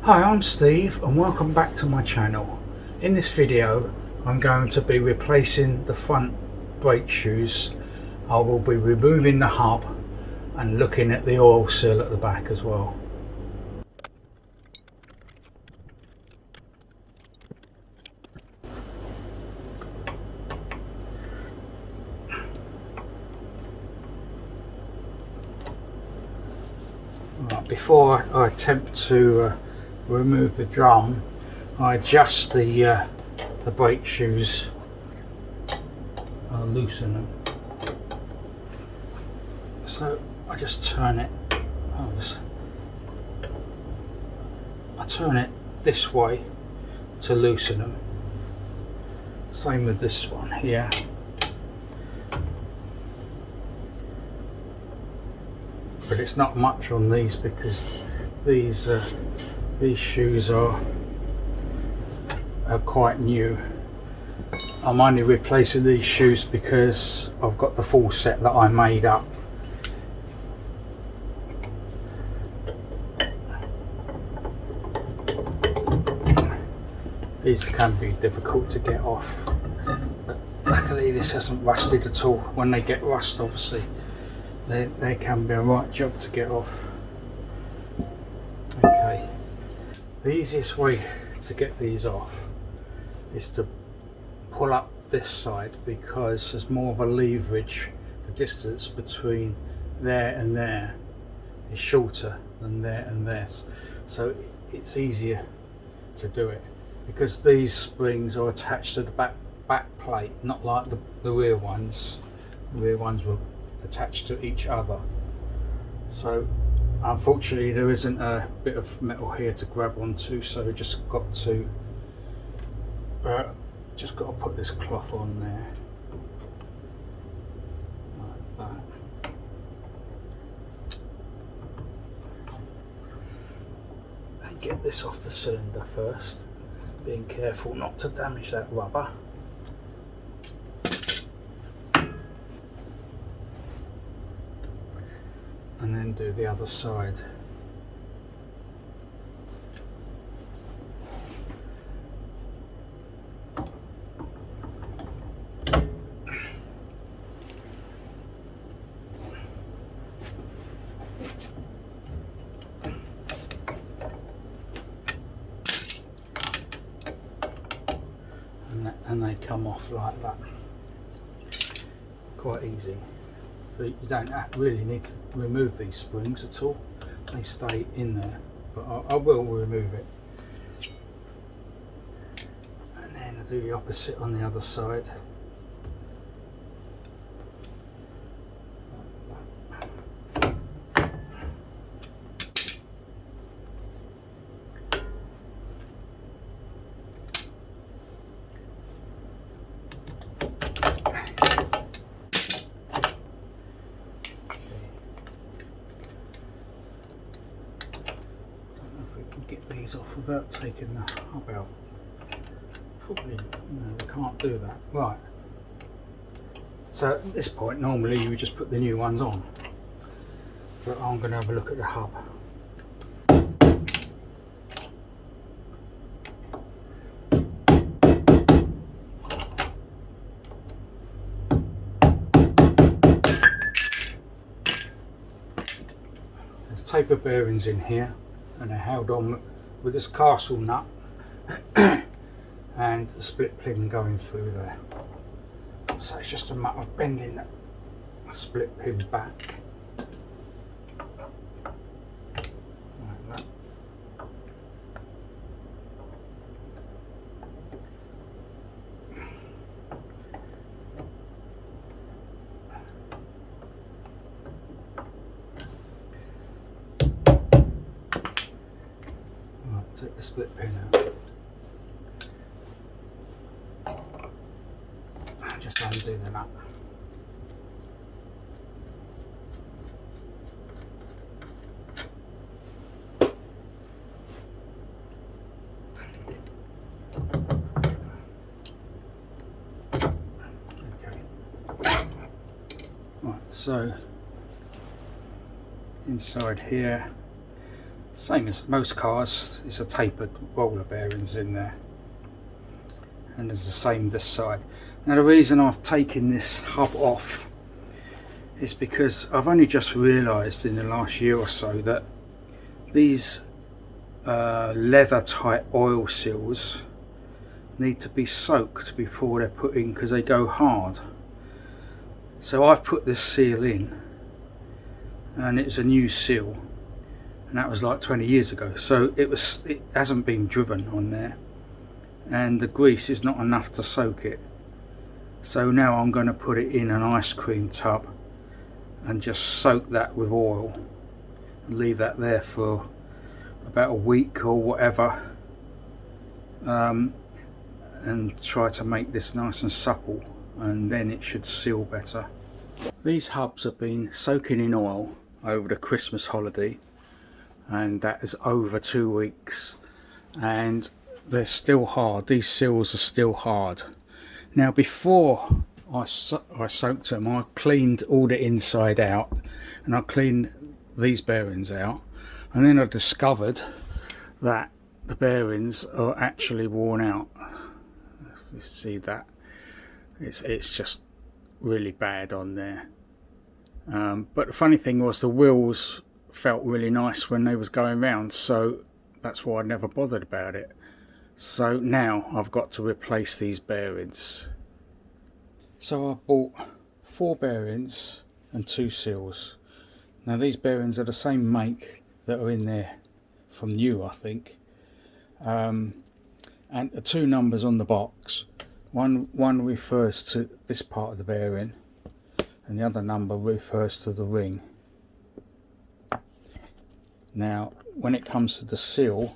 Hi, I'm Steve and welcome back to my channel. In this video I'm going to be replacing the front brake shoes. I will be removing the hub and looking at the oil seal at the back as well. Right, before I attempt to remove the drum, I adjust the brake shoes, loosen them. So I just turn it. I turn it this way to loosen them. Same with this one here. But it's not much on these because these shoes are quite new. I'm only replacing these shoes because I've got the full set that I made up. These can be difficult to get off, but luckily this hasn't rusted at all. When they get rust, obviously they can be a right job to get off. Okay, the easiest way to get these off is to pull up this side because there's more of a leverage. The distance between there and there is shorter than there and there, so it's easier to do it because these springs are attached to the back plate, not like the rear ones. The rear ones were attached to each other, so unfortunately there isn't a bit of metal here to grab onto, so just got to put this cloth on there like that. And get this off the cylinder first, being careful not to damage that rubber. And then do the other side. And they come off like that. Quite easy. So you don't really need to remove these springs at all. They stay in there, but I will remove it. And then I do the opposite on the other side. Get these off without taking the hub out. Probably, no, we can't do that. Right. So at this point, normally you would just put the new ones on. But I'm going to have a look at the hub. There's taper bearings in here, and they're held on with this Consul nut and a split pin going through there. So it's just a matter of bending that split pin back like that. Take the split pin out and just undo the nut. Okay. Right, so inside here Same as most cars, it's a tapered roller bearings in there, and there's the same this side. Now the reason I've taken this hub off is because I've only just realised in the last year or so that these leather type oil seals need to be soaked before they're put in, because they go hard. So I've put this seal in, and it's a new seal, and that was like 20 years ago, so it hasn't been driven on there, and the grease is not enough to soak it. So now I'm going to put it in an ice cream tub and just soak that with oil and leave that there for about a week or whatever, and try to make this nice and supple, and then it should seal better. These hubs have been soaking in oil over the Christmas holiday, and that is over 2 weeks, and they're still hard. These seals are still hard. Now before I soaked them, I cleaned all the inside out, and I cleaned these bearings out, and then I discovered that the bearings are actually worn out. You see that it's just really bad on there, but the funny thing was the wheels felt really nice when they was going round, so that's why I never bothered about it. So now I've got to replace these bearings. So I bought 4 bearings and 2 seals. Now these bearings are the same make that are in there from new, I think, and the 2 numbers on the box, one refers to this part of the bearing and the other number refers to the ring. Now when it comes to the seal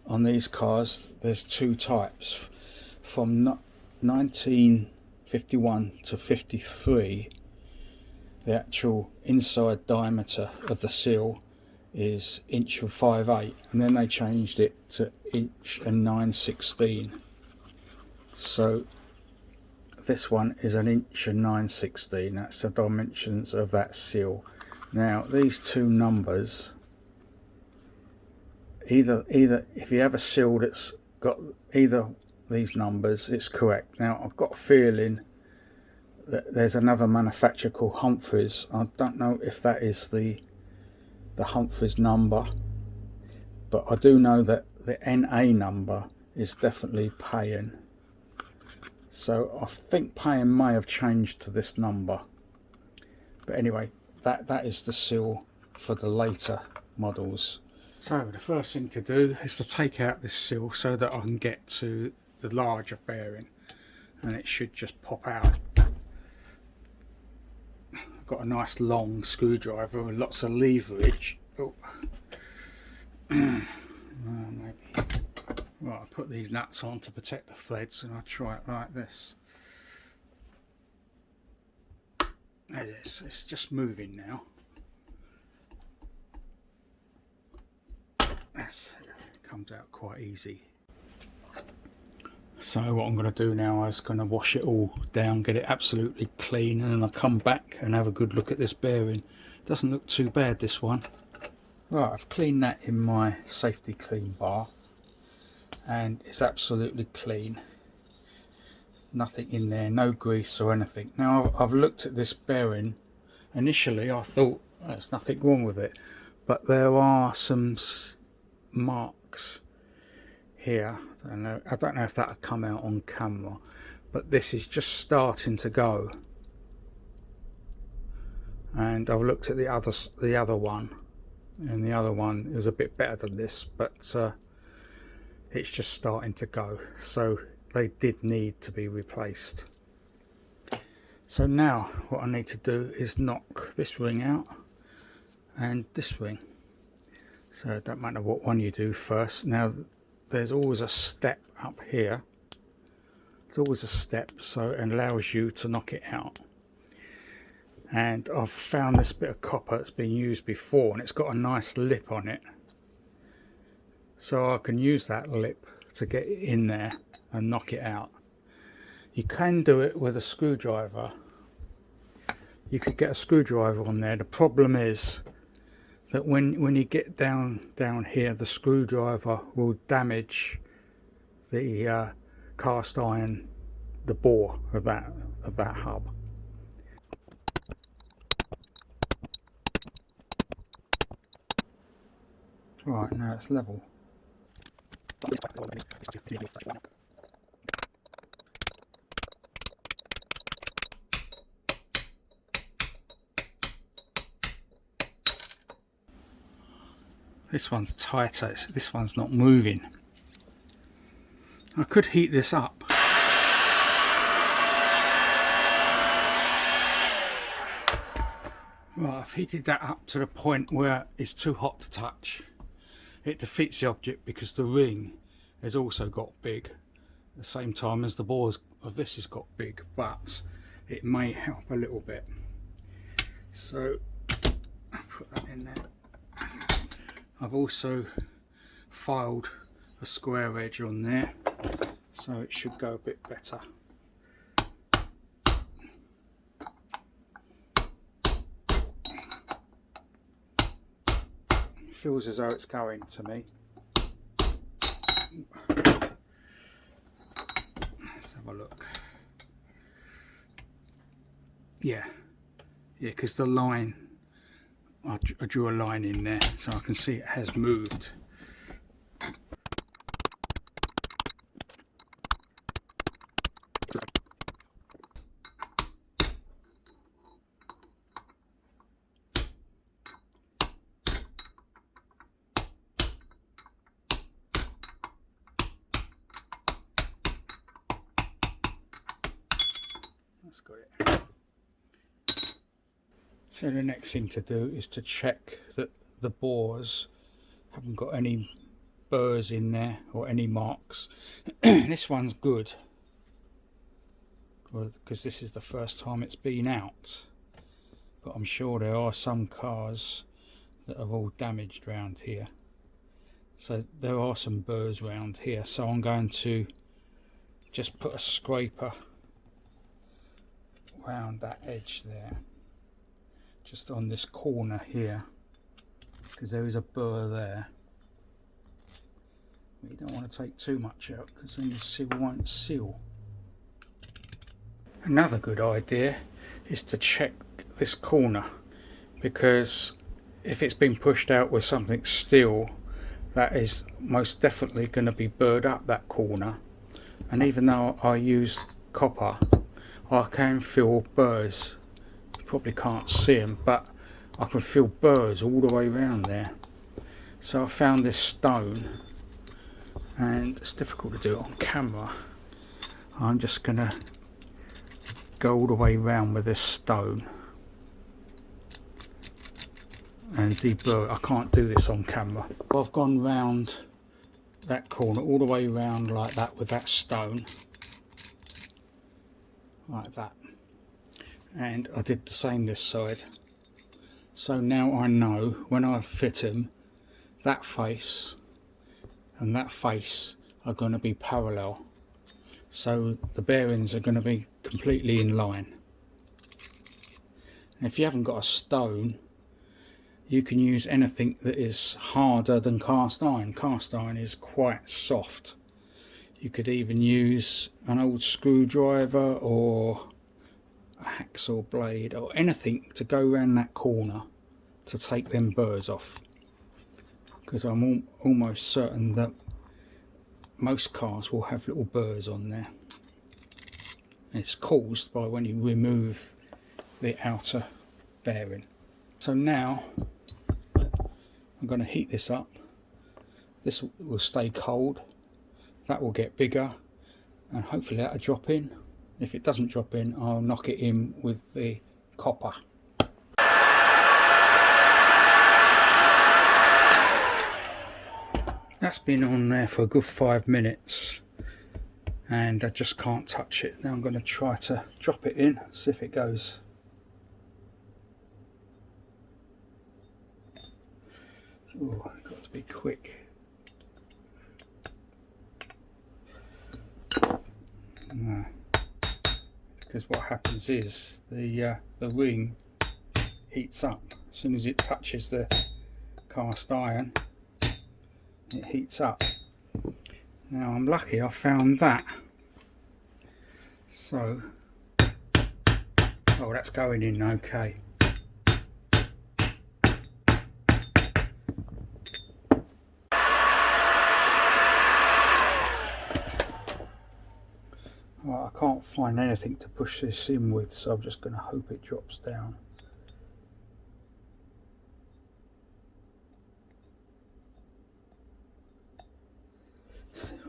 on these cars, there's 2 types. From 1951 to 53, the actual inside diameter of the seal is 1.5'8", and then they changed it to 1.916". So this one is 1.916". That's the dimensions of that seal. Now these 2 numbers, either if you have a seal that's got either these numbers, it's correct. Now I've got a feeling that there's another manufacturer called Humphreys. I don't know if that is the Humphreys number, but I do know that the NA number is definitely Payen. So I think Payen may have changed to this number, but anyway, that is the seal for the later models. So the first thing to do is to take out this seal so that I can get to the larger bearing, and it should just pop out. I've got a nice long screwdriver with lots of leverage. Oh. Maybe. Right, I put these nuts on to protect the threads, and I try it like this. There it is. It's just moving now. It comes out quite easy. So what I'm going to do now is going to wash it all down, get it absolutely clean, and then I'll come back and have a good look at this bearing. Doesn't look too bad, this one. Right, I've cleaned that in my safety clean bar, and it's absolutely clean. Nothing in there, no grease or anything. Now I've looked at this bearing. Initially I thought there's nothing wrong with it, but there are some marks here. I don't know if that'll come out on camera, but this is just starting to go. And I've looked at the other one, and the other one is a bit better than this, but it's just starting to go, so they did need to be replaced. So now what I need to do is knock this ring out and this ring. So it don't matter what one you do first. Now there's always a step up here. There's always a step, so it allows you to knock it out. And I've found this bit of copper that's been used before, and it's got a nice lip on it, so I can use that lip to get it in there and knock it out. You can do it with a screwdriver. You could get a screwdriver on there. The problem is that when you get down here, the screwdriver will damage the cast iron, the bore of that hub. Right, now it's level. This one's tighter, this one's not moving. I could heat this up. Right, I've heated that up to the point where it's too hot to touch. It defeats the object because the ring has also got big at the same time as the bore of this has got big, but it may help a little bit. So I'll put that in there. I've also filed a square edge on there, so it should go a bit better. Feels as though it's going to me. Let's have a look. Yeah, because the line, I drew a line in there so I can see it has moved. That's got it. So the next thing to do is to check that the bores haven't got any burrs in there or any marks. This one's good because this is the first time it's been out, but I'm sure there are some cars that are all damaged around here, so there are some burrs around here. So I'm going to just put a scraper around that edge there, just on this corner here, because there is a burr there. But you don't want to take too much out because then the seal won't seal. Another good idea is to check this corner, because if it's been pushed out with something steel, that is most definitely going to be burred up that corner. And even though I used copper, I can feel burrs. You probably can't see them, but I can feel burrs all the way around there. So I found this stone, and it's difficult to do it on camera. I'm just going to go all the way around with this stone and deburr. I can't do this on camera. I've gone round that corner all the way around like that with that stone, like that, and I did the same this side. So now I know when I fit them, that face and that face are going to be parallel, so the bearings are going to be completely in line. And if you haven't got a stone, you can use anything that is harder than cast iron. Cast iron is quite soft. You could even use an old screwdriver or a hacksaw blade or anything to go around that corner to take them burrs off, because I'm almost certain that most cars will have little burrs on there. And it's caused by when you remove the outer bearing. So now I'm going to heat this up. This will stay cold. That will get bigger, and hopefully that'll drop in. If it doesn't drop in, I'll knock it in with the copper. That's been on there for a good 5 minutes, and I just can't touch it. Now I'm going to try to drop it in, see if it goes. Oh, I've got to be quick. No. Because what happens is the ring heats up as soon as it touches the cast iron, it heats up. Now I'm lucky I found that. So, oh, that's going in okay. Well, I can't find anything to push this in with, so I'm just going to hope it drops down.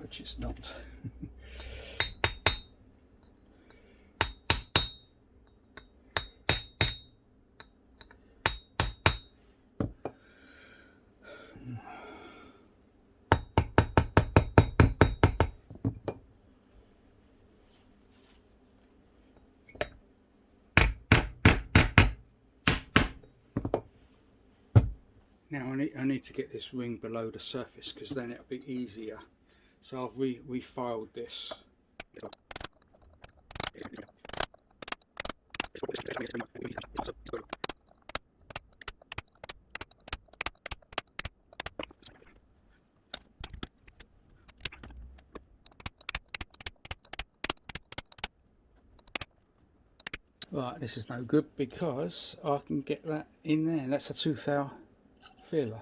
Which it's not. Now I need to get this ring below the surface, because then it'll be easier. So I've refiled this. Right, this is no good because I can get that in there. That's a 2 thou feeler.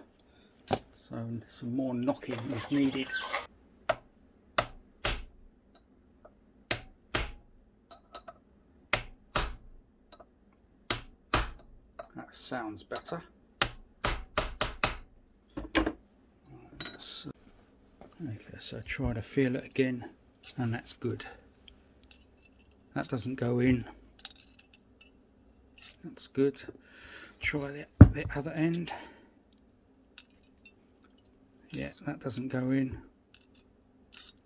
So some more knocking is needed. That sounds better. Okay, so try to feel it again, and that's good. That doesn't go in. That's good. Try the other end. Yeah, that doesn't go in.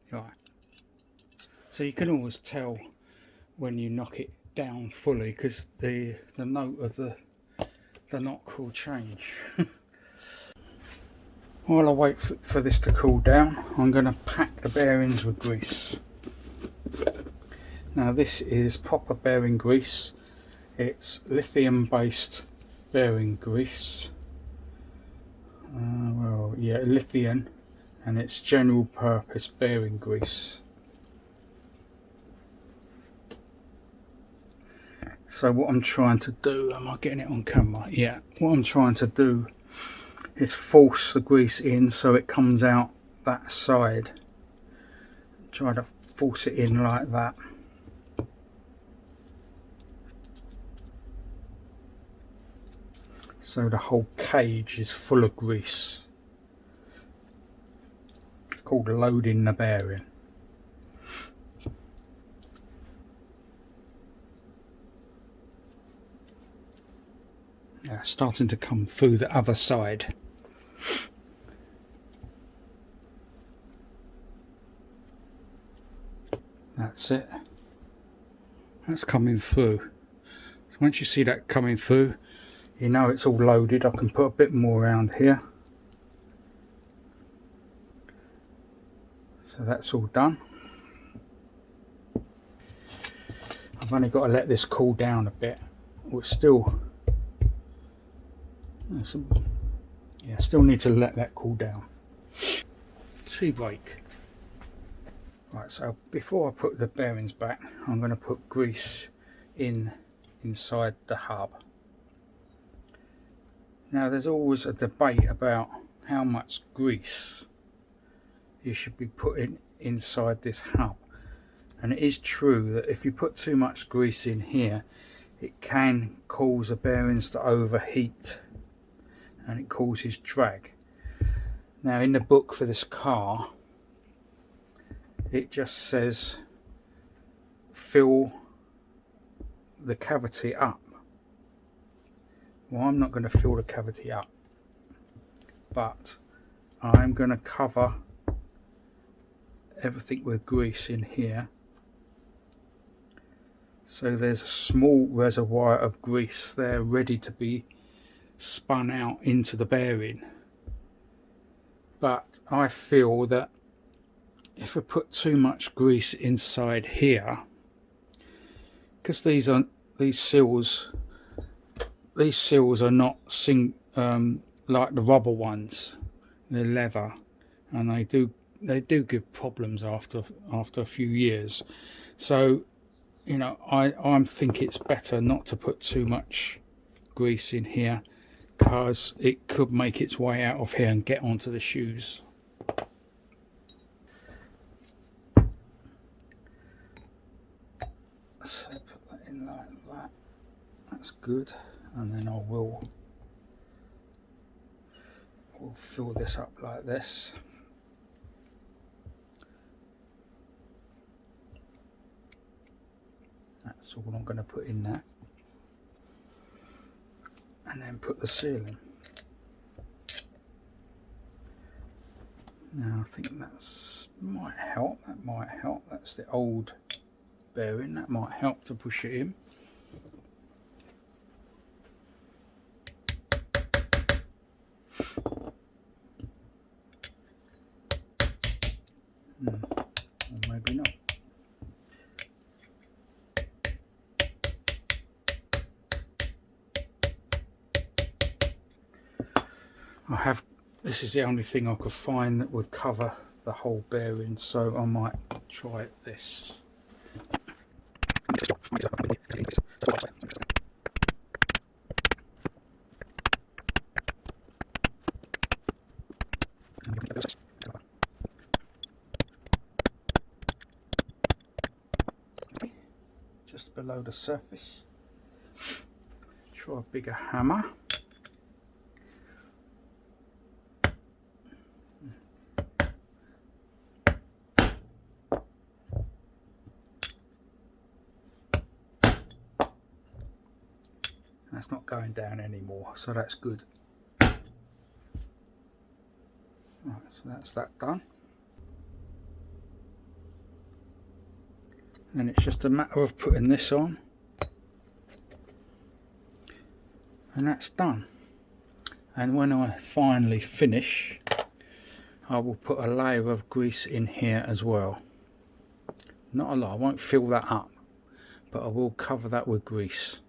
Right. So you can always tell when you knock it down fully, because the note of the knock will change. While I wait for this to cool down, I'm going to pack the bearings with grease. Now this is proper bearing grease. It's lithium based bearing grease. Well, yeah, lithium, and it's general purpose bearing grease. So what I'm trying to do, am I getting it on camera? Yeah, what I'm trying to do is force the grease in so it comes out that side. Try to force it in like that. So the whole cage is full of grease. It's called loading the bearing. Yeah, starting to come through the other side. That's it. That's coming through. So once you see that coming through, you know it's all loaded. I can put a bit more around here. So that's all done. I've only got to let this cool down a bit. We're still, yeah, still need to let that cool down. Tea break. Right, so before I put the bearings back, I'm going to put grease inside the hub. Now there's always a debate about how much grease you should be putting inside this hub, and it is true that if you put too much grease in here, it can cause the bearings to overheat and it causes drag. Now in the book for this car, it just says fill the cavity up. Well, I'm not going to fill the cavity up, but I'm going to cover everything with grease in here. So there's a small reservoir of grease there ready to be spun out into the bearing. But I feel that if I put too much grease inside here, because these seals are not like the rubber ones, they're leather, and they do give problems after a few years. So, you know, I think it's better not to put too much grease in here, because it could make its way out of here and get onto the shoes. So put that in like that. That's good, and then we'll fill this up like this. That's all I'm going to put in there, and then put the seal in. Now I think might help. That might help. That's the old bearing. That might help to push it in. Or maybe not. This is the only thing I could find that would cover the whole bearing, so I might try this. Just below the surface. Try a bigger hammer. That's not going down anymore, so that's good. Right, so that's that done. And it's just a matter of putting this on, and that's done. And when I finally finish, I will put a layer of grease in here as well. Not a lot, I won't fill that up, but I will cover that with grease.